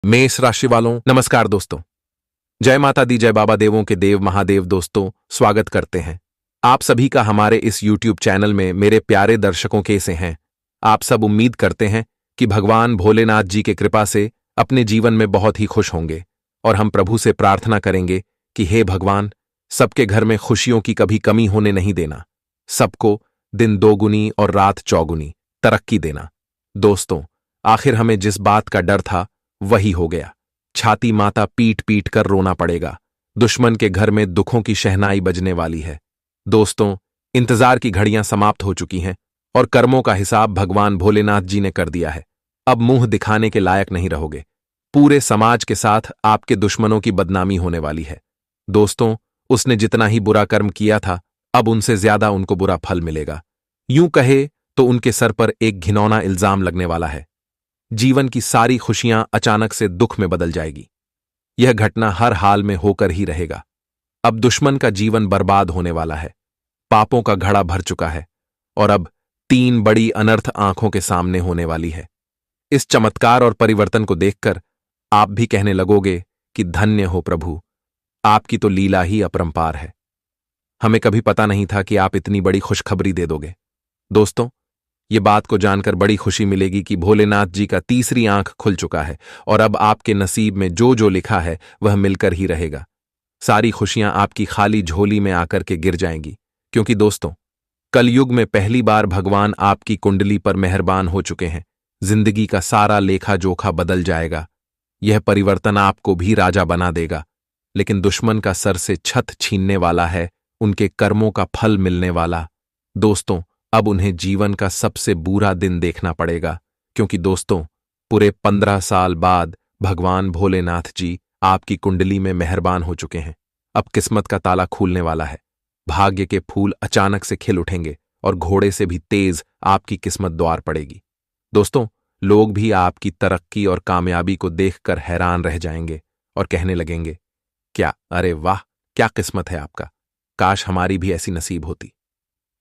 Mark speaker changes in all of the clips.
Speaker 1: मेष राशि वालों नमस्कार दोस्तों। जय माता दी, जय बाबा देवों के देव महादेव। दोस्तों स्वागत करते हैं आप सभी का हमारे इस YouTube चैनल में। मेरे प्यारे दर्शकों कैसे हैं आप सब? उम्मीद करते हैं कि भगवान भोलेनाथ जी के कृपा से अपने जीवन में बहुत ही खुश होंगे और हम प्रभु से प्रार्थना करेंगे कि हे भगवान, सबके घर में खुशियों की कभी कमी होने नहीं देना, सबको दिन दोगुनी और रात चौगुनी तरक्की देना। दोस्तों, आखिर हमें जिस बात का डर था वही हो गया। छाती माता पीट पीट कर रोना पड़ेगा। दुश्मन के घर में दुखों की शहनाई बजने वाली है। दोस्तों, इंतजार की घड़ियां समाप्त हो चुकी हैं और कर्मों का हिसाब भगवान भोलेनाथ जी ने कर दिया है। अब मुंह दिखाने के लायक नहीं रहोगे। पूरे समाज के साथ आपके दुश्मनों की बदनामी होने वाली है। दोस्तों, उसने जितना ही बुरा कर्म किया था, अब उनसे ज्यादा उनको बुरा फल मिलेगा। यूं कहे तो उनके सर पर एक घिनौना इल्जाम लगने वाला है। जीवन की सारी खुशियां अचानक से दुख में बदल जाएगी। यह घटना हर हाल में होकर ही रहेगा। अब दुश्मन का जीवन बर्बाद होने वाला है। पापों का घड़ा भर चुका है और अब 3 बड़ी अनर्थ आंखों के सामने होने वाली है। इस चमत्कार और परिवर्तन को देखकर आप भी कहने लगोगे कि धन्य हो प्रभु, आपकी तो लीला ही अपरंपार है। हमें कभी पता नहीं था कि आप इतनी बड़ी खुशखबरी दे दोगे। दोस्तों, ये बात को जानकर बड़ी खुशी मिलेगी कि भोलेनाथ जी का तीसरी आंख खुल चुका है और अब आपके नसीब में जो जो लिखा है वह मिलकर ही रहेगा। सारी खुशियां आपकी खाली झोली में आकर के गिर जाएंगी, क्योंकि दोस्तों, कलयुग में पहली बार भगवान आपकी कुंडली पर मेहरबान हो चुके हैं। जिंदगी का सारा लेखा जोखा बदल जाएगा। यह परिवर्तन आपको भी राजा बना देगा, लेकिन दुश्मन का सर से छत छीनने वाला है, उनके कर्मों का फल मिलने वाला। दोस्तों, अब उन्हें जीवन का सबसे बुरा दिन देखना पड़ेगा, क्योंकि दोस्तों, पूरे 15 साल बाद भगवान भोलेनाथ जी आपकी कुंडली में मेहरबान हो चुके हैं। अब किस्मत का ताला खुलने वाला है। भाग्य के फूल अचानक से खिल उठेंगे और घोड़े से भी तेज आपकी किस्मत द्वार पड़ेगी। दोस्तों, लोग भी आपकी तरक्की और कामयाबी को देखकर हैरान रह जाएंगे और कहने लगेंगे, क्या, अरे वाह, क्या किस्मत है आपका, काश हमारी भी ऐसी नसीब होती।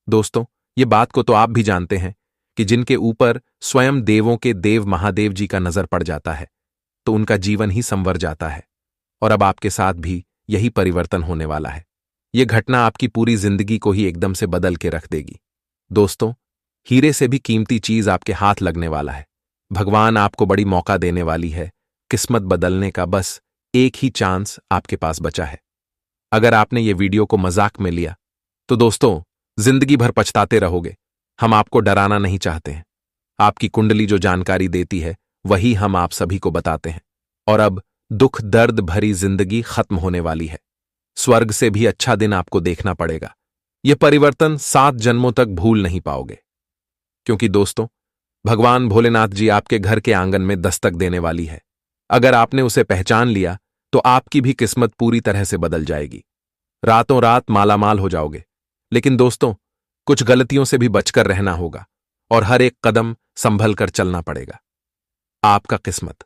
Speaker 1: दोस्तों, ये बात को तो आप भी जानते हैं कि जिनके ऊपर स्वयं देवों के देव महादेव जी का नजर पड़ जाता है तो उनका जीवन ही संवर जाता है। और अब आपके साथ भी यही परिवर्तन होने वाला है। यह घटना आपकी पूरी जिंदगी को ही एकदम से बदल के रख देगी। दोस्तों, हीरे से भी कीमती चीज आपके हाथ लगने वाला है। भगवान आपको बड़ी मौका देने वाली है। किस्मत बदलने का बस एक ही चांस आपके पास बचा है। अगर आपने ये वीडियो को मजाक में लिया तो दोस्तों, जिंदगी भर पछताते रहोगे। हम आपको डराना नहीं चाहते हैं। आपकी कुंडली जो जानकारी देती है वही हम आप सभी को बताते हैं। और अब दुख दर्द भरी जिंदगी खत्म होने वाली है। स्वर्ग से भी अच्छा दिन आपको देखना पड़ेगा। यह परिवर्तन 7 जन्मों तक भूल नहीं पाओगे, क्योंकि दोस्तों, भगवान भोलेनाथ जी आपके घर के आंगन में दस्तक देने वाली है। अगर आपने उसे पहचान लिया तो आपकी भी किस्मत पूरी तरह से बदल जाएगी। रातों रात मालामाल हो जाओगे। लेकिन दोस्तों, कुछ गलतियों से भी बचकर रहना होगा और हर एक कदम संभल कर चलना पड़ेगा। आपका किस्मत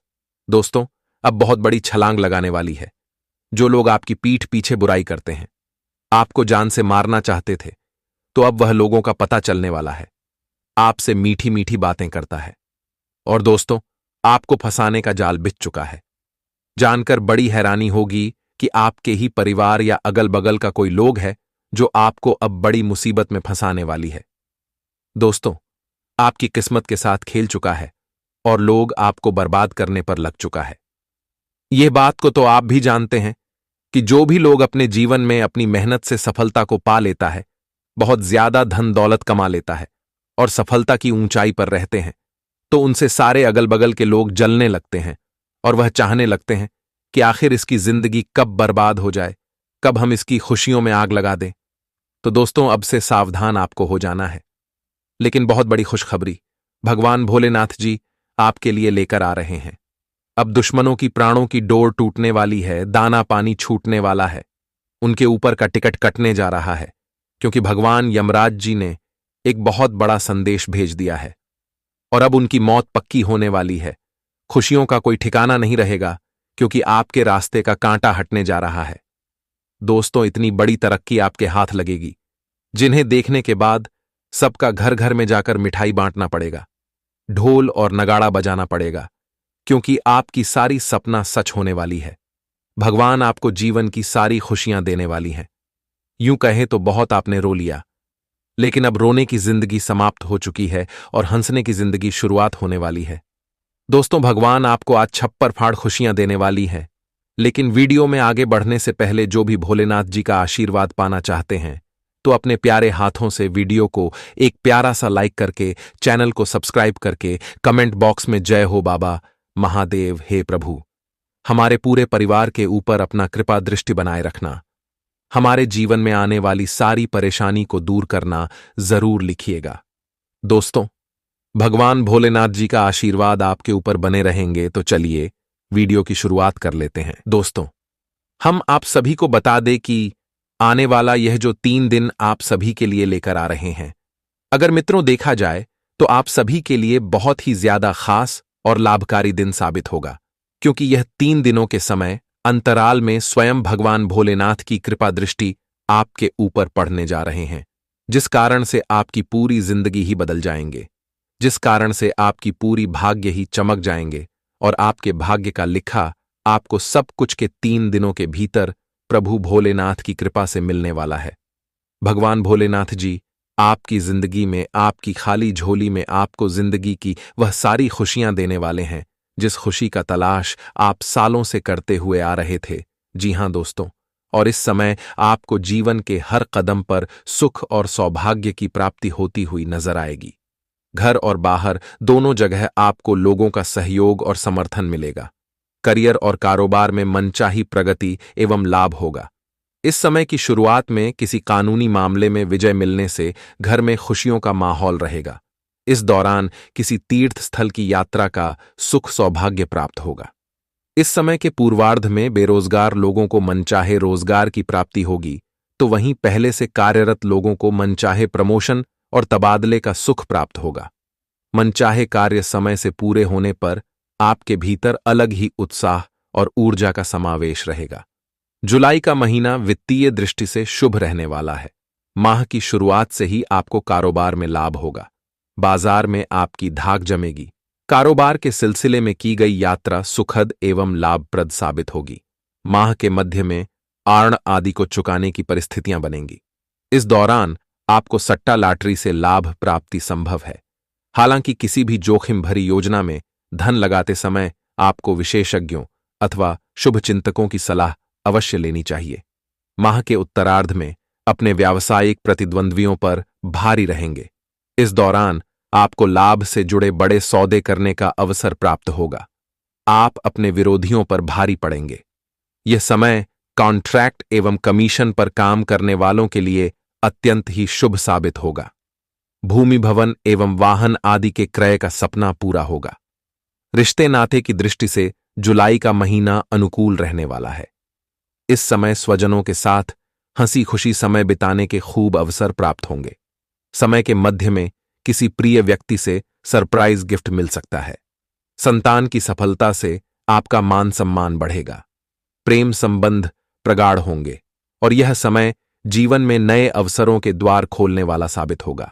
Speaker 1: दोस्तों अब बहुत बड़ी छलांग लगाने वाली है। जो लोग आपकी पीठ पीछे बुराई करते हैं, आपको जान से मारना चाहते थे, तो अब वह लोगों का पता चलने वाला है। आपसे मीठी मीठी बातें करता है और दोस्तों, आपको फंसाने का जाल बिछ चुका है। जानकर बड़ी हैरानी होगी कि आपके ही परिवार या अगल बगल का कोई लोग है जो आपको अब बड़ी मुसीबत में फंसाने वाली है। दोस्तों, आपकी किस्मत के साथ खेल चुका है और लोग आपको बर्बाद करने पर लग चुका है। यह बात को तो आप भी जानते हैं कि जो भी लोग अपने जीवन में अपनी मेहनत से सफलता को पा लेता है, बहुत ज्यादा धन दौलत कमा लेता है और सफलता की ऊंचाई पर रहते हैं, तो उनसे सारे अगल बगल के लोग जलने लगते हैं और वह चाहने लगते हैं कि आखिर इसकी जिंदगी कब बर्बाद हो जाए, कब हम इसकी खुशियों में आग लगा दें। तो दोस्तों, अब से सावधान आपको हो जाना है। लेकिन बहुत बड़ी खुशखबरी भगवान भोलेनाथ जी आपके लिए लेकर आ रहे हैं। अब दुश्मनों की प्राणों की डोर टूटने वाली है, दाना पानी छूटने वाला है, उनके ऊपर का टिकट कटने जा रहा है, क्योंकि भगवान यमराज जी ने एक बहुत बड़ा संदेश भेज दिया है और अब उनकी मौत पक्की होने वाली है। खुशियों का कोई ठिकाना नहीं रहेगा, क्योंकि आपके रास्ते का कांटा हटने जा रहा है। दोस्तों, इतनी बड़ी तरक्की आपके हाथ लगेगी, जिन्हें देखने के बाद सबका घर घर में जाकर मिठाई बांटना पड़ेगा, ढोल और नगाड़ा बजाना पड़ेगा, क्योंकि आपकी सारी सपना सच होने वाली है। भगवान आपको जीवन की सारी खुशियां देने वाली हैं। यूं कहें तो बहुत आपने रो लिया, लेकिन अब रोने की जिंदगी समाप्त हो चुकी है और हंसने की जिंदगी शुरुआत होने वाली है। दोस्तों, भगवान आपको आज छप्पर फाड़ खुशियां देने वाली है। लेकिन वीडियो में आगे बढ़ने से पहले जो भी भोलेनाथ जी का आशीर्वाद पाना चाहते हैं, तो अपने प्यारे हाथों से वीडियो को एक प्यारा सा लाइक करके, चैनल को सब्सक्राइब करके, कमेंट बॉक्स में जय हो बाबा महादेव, हे प्रभु, हमारे पूरे परिवार के ऊपर अपना कृपा दृष्टि बनाए रखना। हमारे जीवन में आने वाली सारी परेशानी को दूर करना जरूर लिखिएगा। दोस्तों, भगवान भोलेनाथ जी का आशीर्वाद आपके ऊपर बने रहेंगे। तो चलिए वीडियो की शुरुआत कर लेते हैं। दोस्तों, हम आप सभी को बता दें कि आने वाला यह जो 3 दिन आप सभी के लिए लेकर आ रहे हैं, अगर मित्रों देखा जाए तो आप सभी के लिए बहुत ही ज्यादा खास और लाभकारी दिन साबित होगा, क्योंकि यह 3 दिनों के समय अंतराल में स्वयं भगवान भोलेनाथ की कृपा दृष्टि आपके ऊपर पड़ने जा रहे हैं, जिस कारण से आपकी पूरी जिंदगी ही बदल जाएंगे, जिस कारण से आपकी पूरी भाग्य ही चमक जाएंगे और आपके भाग्य का लिखा आपको सब कुछ के 3 दिनों के भीतर प्रभु भोलेनाथ की कृपा से मिलने वाला है। भगवान भोलेनाथ जी आपकी जिंदगी में, आपकी खाली झोली में आपको जिंदगी की वह सारी खुशियां देने वाले हैं, जिस खुशी का तलाश आप सालों से करते हुए आ रहे थे। जी हां दोस्तों, और इस समय आपको जीवन के हर कदम पर सुख और सौभाग्य की प्राप्ति होती हुई नजर आएगी। घर और बाहर दोनों जगह आपको लोगों का सहयोग और समर्थन मिलेगा। करियर और कारोबार में मनचाही प्रगति एवं लाभ होगा। इस समय की शुरुआत में किसी कानूनी मामले में विजय मिलने से घर में खुशियों का माहौल रहेगा। इस दौरान किसी तीर्थ स्थल की यात्रा का सुख सौभाग्य प्राप्त होगा। इस समय के पूर्वार्ध में बेरोजगार लोगों को मनचाहे रोजगार की प्राप्ति होगी, तो वहीं पहले से कार्यरत लोगों को मनचाहे प्रमोशन और तबादले का सुख प्राप्त होगा। मनचाहे कार्य समय से पूरे होने पर आपके भीतर अलग ही उत्साह और ऊर्जा का समावेश रहेगा। जुलाई का महीना वित्तीय दृष्टि से शुभ रहने वाला है। माह की शुरुआत से ही आपको कारोबार में लाभ होगा। बाजार में आपकी धाक जमेगी। कारोबार के सिलसिले में की गई यात्रा सुखद एवं लाभप्रद साबित होगी। माह के मध्य में आर्ण आदि को चुकाने की परिस्थितियां बनेंगी। इस दौरान आपको सट्टा लॉटरी से लाभ प्राप्ति संभव है। हालांकि किसी भी जोखिम भरी योजना में धन लगाते समय आपको विशेषज्ञों अथवा शुभचिंतकों की सलाह अवश्य लेनी चाहिए। माह के उत्तरार्ध में अपने व्यावसायिक प्रतिद्वंद्वियों पर भारी रहेंगे। इस दौरान आपको लाभ से जुड़े बड़े सौदे करने का अवसर प्राप्त होगा। आप अपने विरोधियों पर भारी पड़ेंगे। यह समय कॉन्ट्रैक्ट एवं कमीशन पर काम करने वालों के लिए अत्यंत ही शुभ साबित होगा। भूमि भवन एवं वाहन आदि के क्रय का सपना पूरा होगा। रिश्ते नाते की दृष्टि से जुलाई का महीना अनुकूल रहने वाला है। इस समय स्वजनों के साथ हंसी खुशी समय बिताने के खूब अवसर प्राप्त होंगे। समय के मध्य में किसी प्रिय व्यक्ति से सरप्राइज गिफ्ट मिल सकता है। संतान की सफलता से आपका मान सम्मान बढ़ेगा। प्रेम संबंध प्रगाढ़ होंगे और यह समय जीवन में नए अवसरों के द्वार खोलने वाला साबित होगा।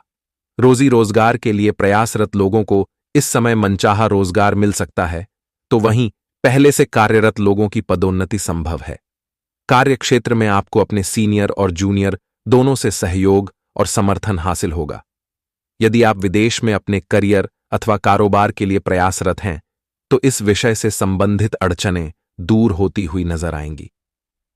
Speaker 1: रोजी रोजगार के लिए प्रयासरत लोगों को इस समय मनचाहा रोजगार मिल सकता है, तो वहीं पहले से कार्यरत लोगों की पदोन्नति संभव है। कार्य क्षेत्र में आपको अपने सीनियर और जूनियर दोनों से सहयोग और समर्थन हासिल होगा। यदि आप विदेश में अपने करियर अथवा कारोबार के लिए प्रयासरत हैं, तो इस विषय से संबंधित अड़चनें दूर होती हुई नजर आएंगी।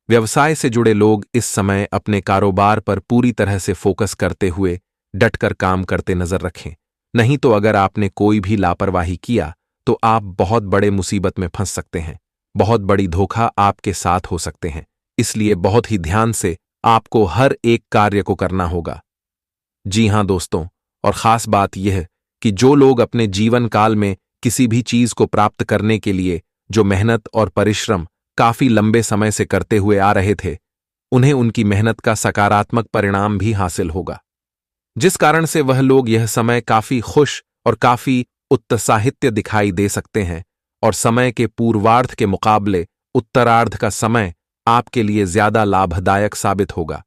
Speaker 1: व्यवसाय से जुड़े लोग इस समय अपने कारोबार पर पूरी तरह से फोकस करते हुए डटकर काम करते नजर रखें। नहीं तो अगर आपने कोई भी लापरवाही किया तो आप बहुत बड़े मुसीबत में फंस सकते हैं। बहुत बड़ी धोखा आपके साथ हो सकते हैं। इसलिए बहुत ही ध्यान से आपको हर एक कार्य को करना होगा। जी हां दोस्तों, और खास बात यह कि जो लोग अपने जीवन काल में किसी भी चीज को प्राप्त करने के लिए जो मेहनत और परिश्रम काफी लंबे समय से करते हुए आ रहे थे, उन्हें उनकी मेहनत का सकारात्मक परिणाम भी हासिल होगा, जिस कारण से वह लोग यह समय काफी खुश और काफी उत्साहित दिखाई दे सकते हैं। और समय के पूर्वार्ध के मुकाबले उत्तरार्ध का समय आपके लिए ज्यादा लाभदायक साबित होगा।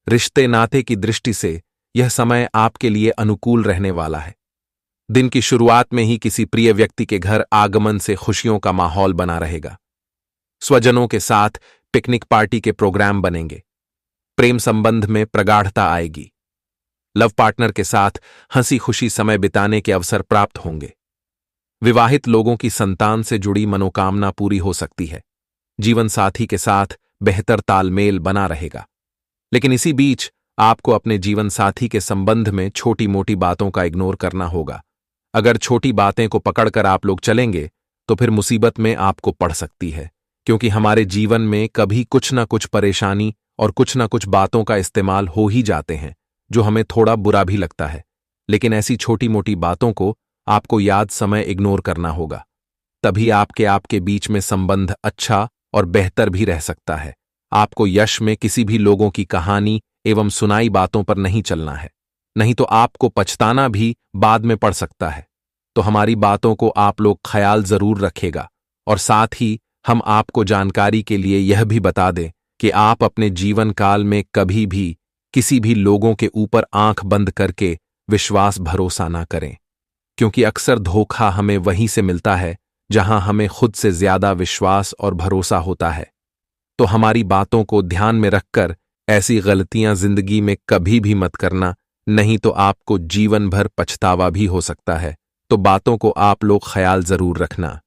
Speaker 1: रिश्ते नाते की दृष्टि से यह समय आपके लिए अनुकूल रहने वाला है। दिन की शुरुआत में ही किसी प्रिय व्यक्ति के घर आगमन से खुशियों का माहौल बना रहेगा। स्वजनों के साथ पिकनिक पार्टी के प्रोग्राम बनेंगे। प्रेम संबंध में प्रगाढ़ता आएगी। लव पार्टनर के साथ हंसी खुशी समय बिताने के अवसर प्राप्त होंगे। विवाहित लोगों की संतान से जुड़ी मनोकामना पूरी हो सकती है। जीवन साथी के साथ बेहतर तालमेल बना रहेगा। लेकिन इसी बीच आपको अपने जीवन साथी के संबंध में छोटी मोटी बातों का इग्नोर करना होगा। अगर छोटी बातें को पकड़कर आप लोग चलेंगे तो फिर मुसीबत में आपको पड़ सकती है, क्योंकि हमारे जीवन में कभी कुछ ना कुछ परेशानी और कुछ ना कुछ बातों का इस्तेमाल हो ही जाते हैं जो हमें थोड़ा बुरा भी लगता है। लेकिन ऐसी छोटी मोटी बातों को आपको याद समय इग्नोर करना होगा। तभी आपके बीच में संबंध अच्छा और बेहतर भी रह सकता है। आपको यश में किसी भी लोगों की कहानी एवं सुनाई बातों पर नहीं चलना है, नहीं तो आपको पछताना भी बाद में पड़ सकता है। तो हमारी बातों को आप लोग ख्याल जरूर रखेगा। और साथ ही हम आपको जानकारी के लिए यह भी बता दें कि आप अपने जीवन काल में कभी भी किसी भी लोगों के ऊपर आंख बंद करके विश्वास भरोसा ना करें, क्योंकि अक्सर धोखा हमें वहीं से मिलता है जहां हमें खुद से ज्यादा विश्वास और भरोसा होता है। तो हमारी बातों को ध्यान में रखकर ऐसी गलतियां जिंदगी में कभी भी मत करना, नहीं तो आपको जीवन भर पछतावा भी हो सकता है। तो बातों को आप लोग ख्याल जरूर रखना।